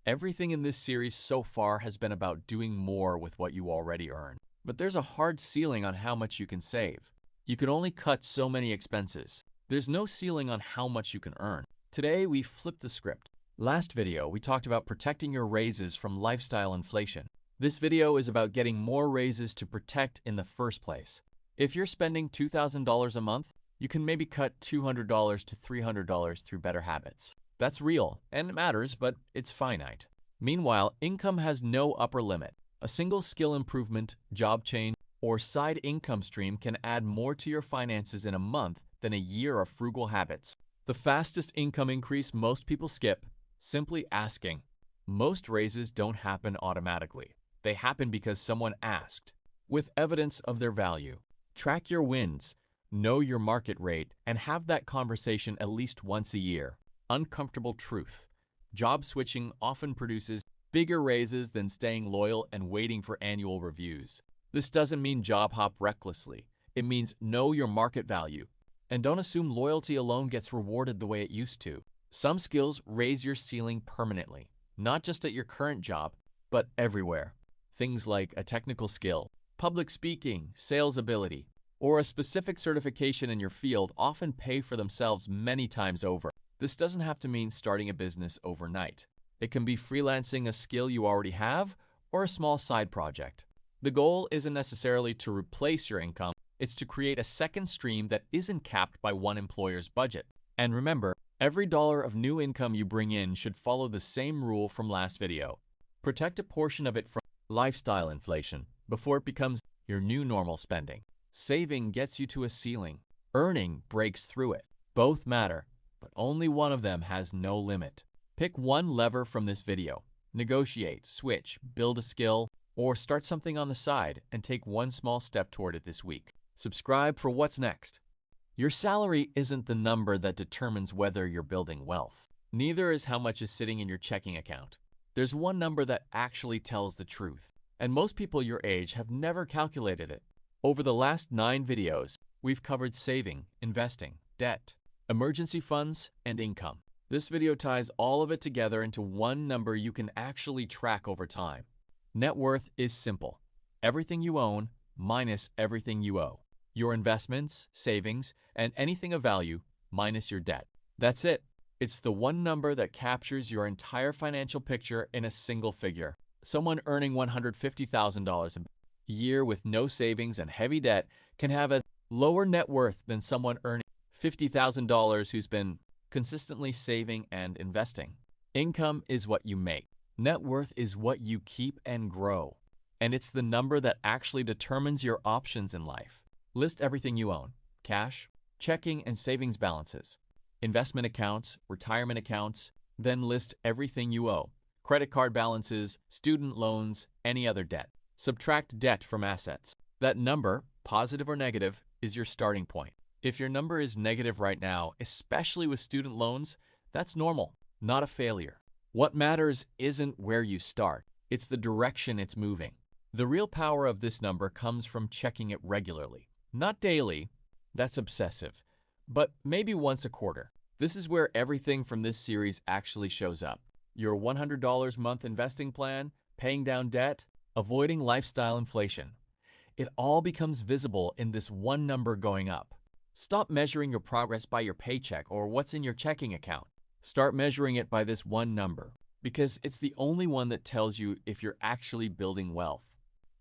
Everything in this series so far has been about doing more with what you already earn. But there's a hard ceiling on how much you can save. You can only cut so many expenses. There's no ceiling on how much you can earn. Today, we flipped the script. Last video, we talked about protecting your raises from lifestyle inflation. This video is about getting more raises to protect in the first place. If you're spending $2,000 a month, you can maybe cut $200 to $300 through better habits. That's real, and it matters, but it's finite. Meanwhile, income has no upper limit. A single skill improvement, job change, or side income stream can add more to your finances in a month than a year of frugal habits. The fastest income increase most people skip, simply asking. Most raises don't happen automatically. They happen because someone asked, with evidence of their value. Track your wins, know your market rate, and have that conversation at least once a year. Uncomfortable truth. Job switching often produces bigger raises than staying loyal and waiting for annual reviews. This doesn't mean job hop recklessly. It means know your market value. And don't assume loyalty alone gets rewarded the way it used to. Some skills raise your ceiling permanently, not just at your current job, but everywhere. Things like a technical skill, public speaking, sales ability, or a specific certification in your field often pay for themselves many times over. This doesn't have to mean starting a business overnight. It can be freelancing a skill you already have or a small side project. The goal isn't necessarily to replace your income, it's to create a second stream that isn't capped by one employer's budget. And remember, every dollar of new income you bring in should follow the same rule from last video. Protect a portion of it from lifestyle inflation before it becomes your new normal spending. Saving gets you to a ceiling. Earning breaks through it. Both matter, but only one of them has no limit. Pick one lever from this video. Negotiate, switch, build a skill, or start something on the side and take one small step toward it this week. Subscribe for what's next. Your salary isn't the number that determines whether you're building wealth. Neither is how much is sitting in your checking account. There's one number that actually tells the truth, and most people your age have never calculated it. Over the last 9 videos, we've covered saving, investing, debt, emergency funds, and income. This video ties all of it together into one number you can actually track over time. Net worth is simple. Everything you own minus everything you owe. Your investments, savings, and anything of value minus your debt. That's it. It's the one number that captures your entire financial picture in a single figure. Someone earning $150,000 a year with no savings and heavy debt can have a lower net worth than someone earning $50,000 who's been consistently saving and investing. Income is what you make. Net worth is what you keep and grow. And it's the number that actually determines your options in life. List everything you own: cash, checking and savings balances, investment accounts, retirement accounts, then list everything you owe: credit card balances, student loans, any other debt. Subtract debt from assets. That number, positive or negative, is your starting point. If your number is negative right now, especially with student loans, that's normal, not a failure. What matters isn't where you start, it's the direction it's moving. The real power of this number comes from checking it regularly. Not daily, that's obsessive, but maybe once a quarter. This is where everything from this series actually shows up. Your $100 month investing plan, paying down debt, avoiding lifestyle inflation. It all becomes visible in this one number going up. Stop measuring your progress by your paycheck or what's in your checking account. Start measuring it by this one number, because it's the only one that tells you if you're actually building wealth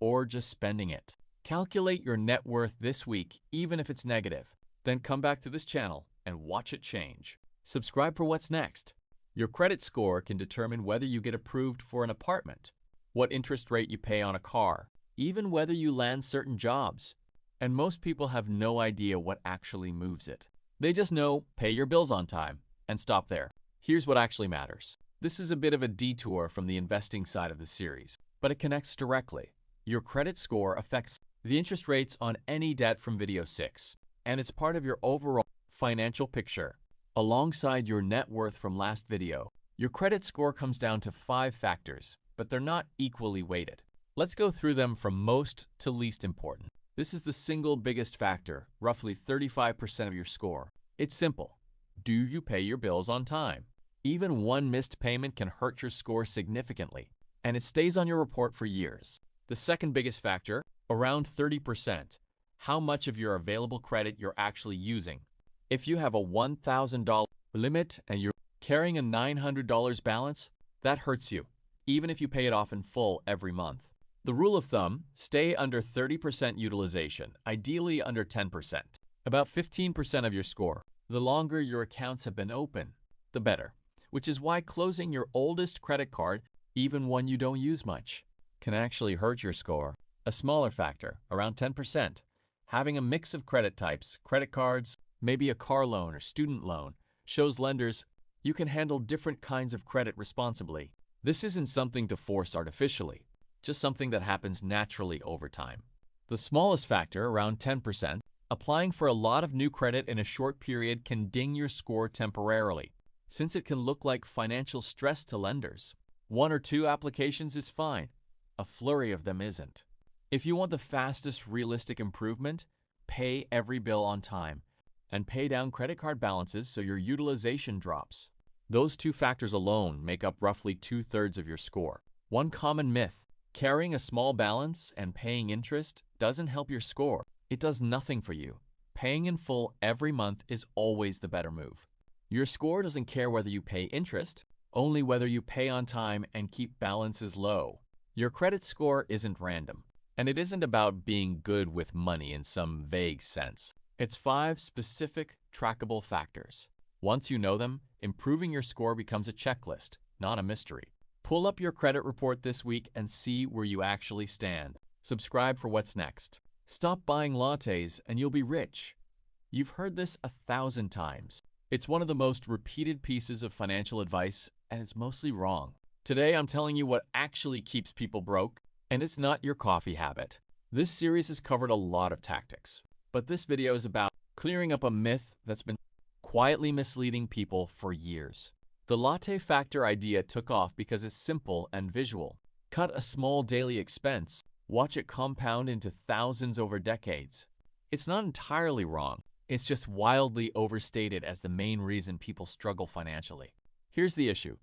or just spending it. Calculate your net worth this week, even if it's negative. Then come back to this channel and watch it change. Subscribe for what's next. Your credit score can determine whether you get approved for an apartment, what interest rate you pay on a car, even whether you land certain jobs. And most people have no idea what actually moves it. They just know pay your bills on time and stop there. Here's what actually matters. This is a bit of a detour from the investing side of the series, but it connects directly. Your credit score affects the interest rates on any debt from video 6, and it's part of your overall financial picture. Alongside your net worth from last video, your credit score comes down to 5 factors, but they're not equally weighted. Let's go through them from most to least important. This is the single biggest factor, roughly 35% of your score. It's simple. Do you pay your bills on time? Even one missed payment can hurt your score significantly, and it stays on your report for years. The second biggest factor, around 30%, how much of your available credit you're actually using. If you have a $1,000 limit and you're carrying a $900 balance, that hurts you, even if you pay it off in full every month. The rule of thumb, stay under 30% utilization, ideally under 10%. About 15% of your score. The longer your accounts have been open, the better, which is why closing your oldest credit card, even one you don't use much, can actually hurt your score. A smaller factor, around 10%. Having a mix of credit types, credit cards, maybe a car loan or student loan, shows lenders you can handle different kinds of credit responsibly. This isn't something to force artificially, just something that happens naturally over time. The smallest factor, around 10%, applying for a lot of new credit in a short period can ding your score temporarily, since it can look like financial stress to lenders. 1 or 2 applications is fine. A flurry of them isn't. If you want the fastest realistic improvement, pay every bill on time and pay down credit card balances so your utilization drops. Those 2 factors alone make up roughly 2/3 of your score. One common myth, carrying a small balance and paying interest doesn't help your score. It does nothing for you. Paying in full every month is always the better move. Your score doesn't care whether you pay interest, only whether you pay on time and keep balances low. Your credit score isn't random, and it isn't about being good with money in some vague sense. It's 5 specific, trackable factors. Once you know them, improving your score becomes a checklist, not a mystery. Pull up your credit report this week and see where you actually stand. Subscribe for what's next. Stop buying lattes and you'll be rich. You've heard this 1,000 times. It's one of the most repeated pieces of financial advice, and it's mostly wrong. Today, I'm telling you what actually keeps people broke, and it's not your coffee habit. This series has covered a lot of tactics, but this video is about clearing up a myth that's been quietly misleading people for years. The latte factor idea took off because it's simple and visual. Cut a small daily expense, watch it compound into thousands over decades. It's not entirely wrong. It's just wildly overstated as the main reason people struggle financially. Here's the issue.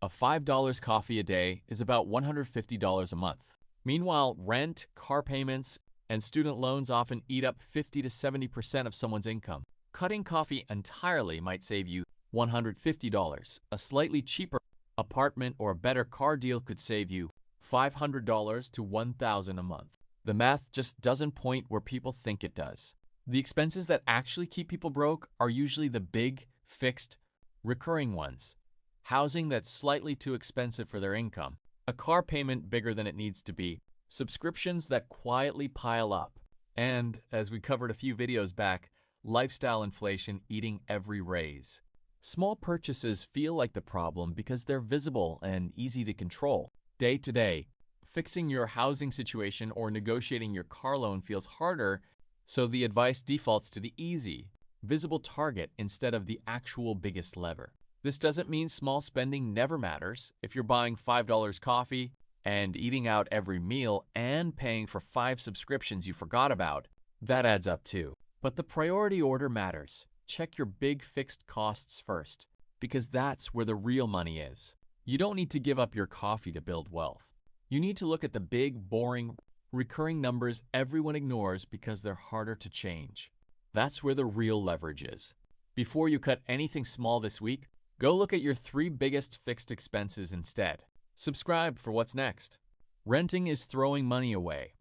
A $5 coffee a day is about $150 a month. Meanwhile, rent, car payments, and student loans often eat up 50 to 70% of someone's income. Cutting coffee entirely might save you $150. A slightly cheaper apartment or a better car deal could save you $500 to $1,000 a month. The math just doesn't point where people think it does. The expenses that actually keep people broke are usually the big, fixed, recurring ones. Housing that's slightly too expensive for their income. A car payment bigger than it needs to be. Subscriptions that quietly pile up. And, as we covered a few videos back, lifestyle inflation eating every raise. Small purchases feel like the problem because they're visible and easy to control. Day to day, fixing your housing situation or negotiating your car loan feels harder, so the advice defaults to the easy, visible target instead of the actual biggest lever. This doesn't mean small spending never matters. If you're buying $5 coffee and eating out every meal and paying for 5 subscriptions you forgot about, that adds up too. But the priority order matters. Check your big fixed costs first, because that's where the real money is. You don't need to give up your coffee to build wealth. You need to look at the big, boring, recurring numbers everyone ignores because they're harder to change. That's where the real leverage is. Before you cut anything small this week, go look at your 3 biggest fixed expenses instead. Subscribe for what's next. Renting is throwing money away.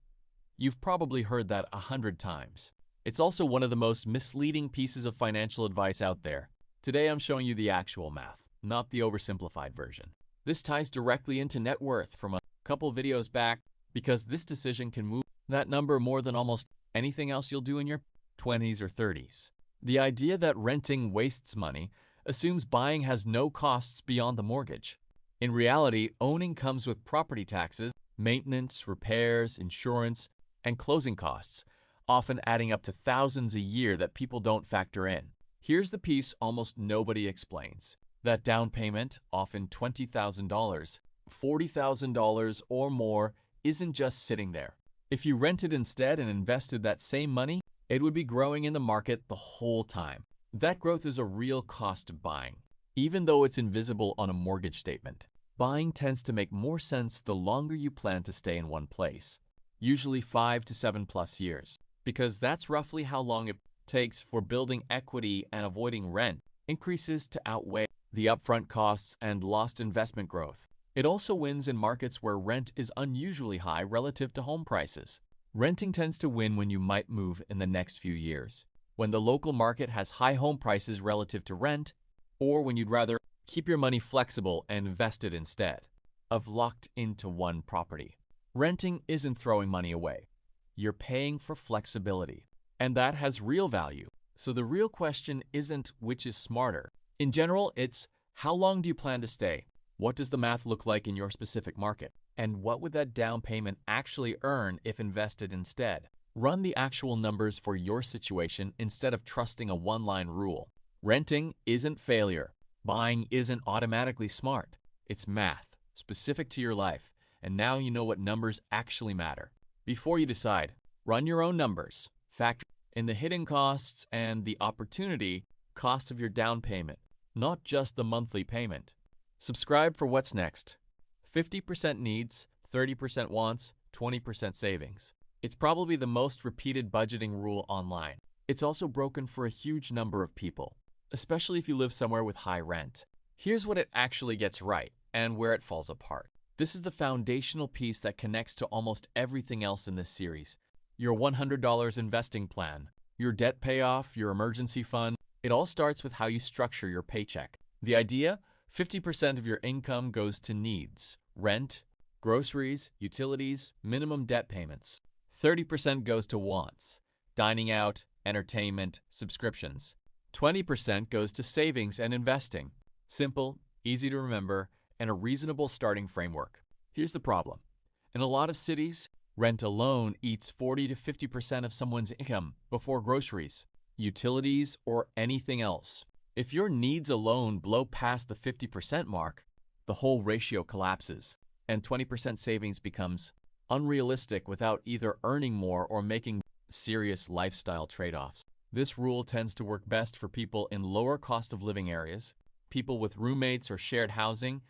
You've probably heard that 100 times. It's also one of the most misleading pieces of financial advice out there. Today I'm showing you the actual math, not the oversimplified version. This ties directly into net worth from a couple videos back because this decision can move that number more than almost anything else you'll do in your 20s or 30s. The idea that renting wastes money assumes buying has no costs beyond the mortgage. In reality, owning comes with property taxes, maintenance, repairs, insurance, and closing costs, often adding up to thousands a year that people don't factor in. Here's the piece almost nobody explains. That down payment, often $20,000, $40,000 or more, isn't just sitting there. If you rented instead and invested that same money, it would be growing in the market the whole time. That growth is a real cost of buying. even though it's invisible on a mortgage statement. Buying tends to make more sense the longer you plan to stay in one place, usually 5 to 7+ years, because that's roughly how long it takes for building equity and avoiding rent increases to outweigh the upfront costs and lost investment growth. It also wins in markets where rent is unusually high relative to home prices. Renting tends to win when you might move in the next few years, when the local market has high home prices relative to rent, or when you'd rather keep your money flexible and invest it instead of locked into one property. Renting isn't throwing money away. You're paying for flexibility, and that has real value. So the real question isn't which is smarter. In general, it's how long do you plan to stay? What does the math look like in your specific market? And what would that down payment actually earn if invested instead? Run the actual numbers for your situation instead of trusting a one-line rule. Renting isn't failure. Buying isn't automatically smart. It's math, specific to your life, and now you know what numbers actually matter. Before you decide, run your own numbers. Factor in the hidden costs and the opportunity cost of your down payment, not just the monthly payment. Subscribe for what's next. 50% needs, 30% wants, 20% savings. It's probably the most repeated budgeting rule online. It's also broken for a huge number of people, especially if you live somewhere with high rent. Here's what it actually gets right and where it falls apart. This is the foundational piece that connects to almost everything else in this series. Your $100 investing plan, your debt payoff, your emergency fund. It all starts with how you structure your paycheck. The idea? 50% of your income goes to needs, rent, groceries, utilities, minimum debt payments. 30% goes to wants, dining out, entertainment, subscriptions. 20% goes to savings and investing. Simple, easy to remember, and a reasonable starting framework. Here's the problem. In a lot of cities, rent alone eats 40 to 50% of someone's income before groceries, utilities, or anything else. If your needs alone blow past the 50% mark, the whole ratio collapses, and 20% savings becomes unrealistic without either earning more or making serious lifestyle trade-offs. This rule tends to work best for people in lower cost of living areas, people with roommates or shared housing,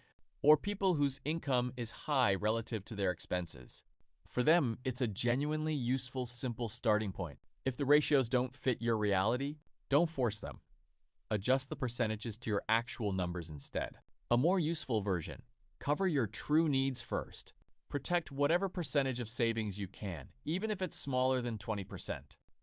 or people whose income is high relative to their expenses. For them, it's a genuinely useful, simple starting point. If the ratios don't fit your reality, don't force them. Adjust the percentages to your actual numbers instead. A more useful version: cover your true needs first. Protect whatever percentage of savings you can, even if it's smaller than 20%,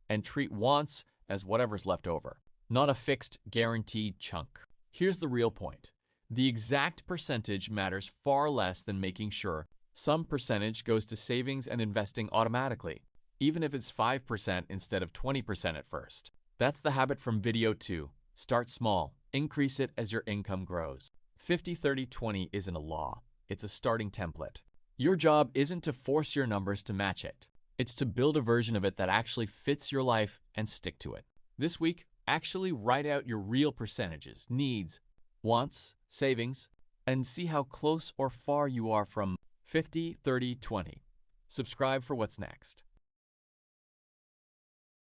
and treat wants as whatever's left over, not a fixed, guaranteed chunk. Here's the real point. The exact percentage matters far less than making sure some percentage goes to savings and investing automatically, even if it's 5% instead of 20% at first. That's the habit from video 2. Start small, increase it as your income grows. 50-30-20 isn't a law, it's a starting template. Your job isn't to force your numbers to match it. It's to build a version of it that actually fits your life and stick to it. This week, actually write out your real percentages, needs, wants, savings, and see how close or far you are from 50-30-20. Subscribe for what's next.